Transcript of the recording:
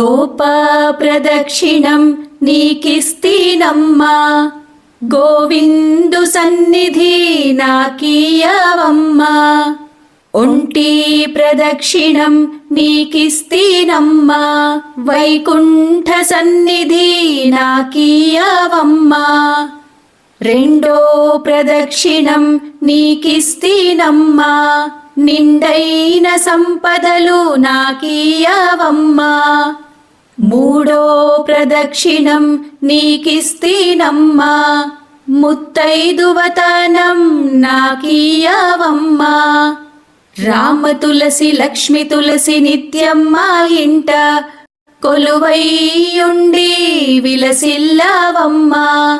గోపా ప్రదక్షిణం నీకిస్తీనమ్మా, గోవిందు సన్నిధి నాకీయవమ్మా. ఒంటి ప్రదక్షిణం నీకిస్తీనమ్మా, వైకుంఠ సన్నిధి నాకీయవమ్మా. రెండో ప్రదక్షిణం నీకిస్తీనమ్మా, నిండైన సంపదలు నాకీయవమ్మా. మూడో ప్రదక్షిణం నీకిస్తీనమ్మా, ముత్తైదువతనం నాకీయవమ్మా. రామ తులసి లక్ష్మి తులసి నిత్యం మా ఇంట కొలువైయుండి విలసిల్లవమ్మా.